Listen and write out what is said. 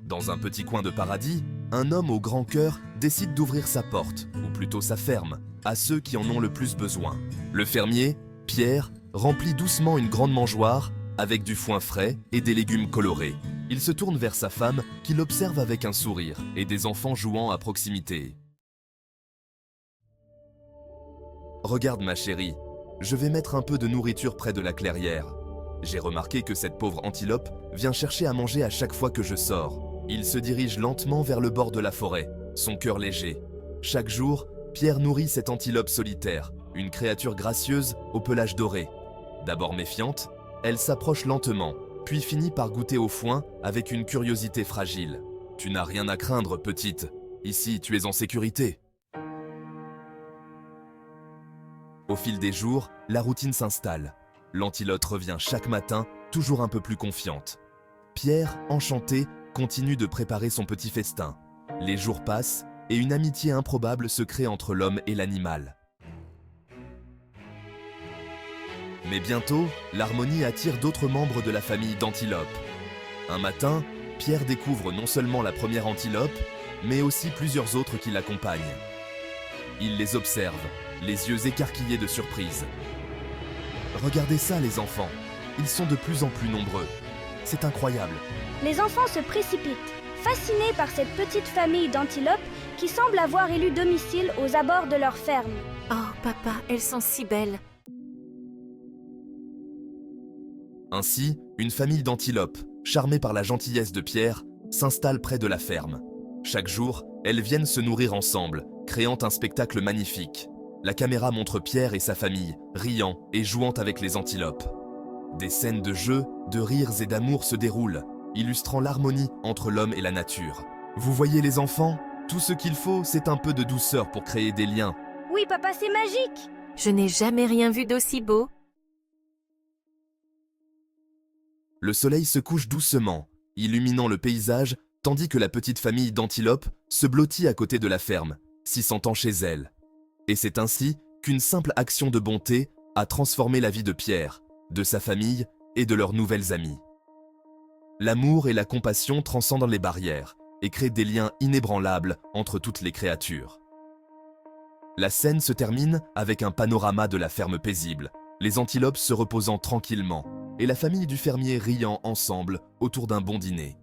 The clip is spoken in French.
Dans un petit coin de paradis, un homme au grand cœur décide d'ouvrir sa porte, ou plutôt sa ferme, à ceux qui en ont le plus besoin. Le fermier, Pierre, remplit doucement une grande mangeoire avec du foin frais et des légumes colorés. Il se tourne vers sa femme qui l'observe avec un sourire et des enfants jouant à proximité. « Regarde ma chérie, je vais mettre un peu de nourriture près de la clairière. J'ai remarqué que cette pauvre antilope vient chercher à manger à chaque fois que je sors. » Il se dirige lentement vers le bord de la forêt, son cœur léger. Chaque jour, Pierre nourrit cette antilope solitaire, une créature gracieuse au pelage doré. D'abord méfiante, elle s'approche lentement, puis finit par goûter au foin avec une curiosité fragile. « Tu n'as rien à craindre, petite. Ici, tu es en sécurité. » Au fil des jours, la routine s'installe. L'antilope revient chaque matin, toujours un peu plus confiante. Pierre, enchanté, continue de préparer son petit festin. Les jours passent et une amitié improbable se crée entre l'homme et l'animal. Mais bientôt, l'harmonie attire d'autres membres de la famille d'antilopes. Un matin, Pierre découvre non seulement la première antilope, mais aussi plusieurs autres qui l'accompagnent. Il les observe, les yeux écarquillés de surprise. « Regardez ça, les enfants, ils sont de plus en plus nombreux. C'est incroyable. » Les enfants se précipitent, fascinés par cette petite famille d'antilopes qui semble avoir élu domicile aux abords de leur ferme. Oh, papa, elles sont si belles. Ainsi, une famille d'antilopes, charmée par la gentillesse de Pierre, s'installe près de la ferme. Chaque jour, elles viennent se nourrir ensemble, créant un spectacle magnifique. La caméra montre Pierre et sa famille, riant et jouant avec les antilopes. Des scènes de jeu, de rires et d'amour se déroulent, illustrant l'harmonie entre l'homme et la nature. Vous voyez les enfants? Tout ce qu'il faut, c'est un peu de douceur pour créer des liens. Oui, papa, c'est magique! Je n'ai jamais rien vu d'aussi beau. Le soleil se couche doucement, illuminant le paysage, tandis que la petite famille d'antilopes se blottit à côté de la ferme, s'y sentant chez elle. Et c'est ainsi qu'une simple action de bonté a transformé la vie de Pierre, de sa famille et de leurs nouvelles amies. L'amour et la compassion transcendent les barrières et créent des liens inébranlables entre toutes les créatures. La scène se termine avec un panorama de la ferme paisible, les antilopes se reposant tranquillement et la famille du fermier riant ensemble autour d'un bon dîner.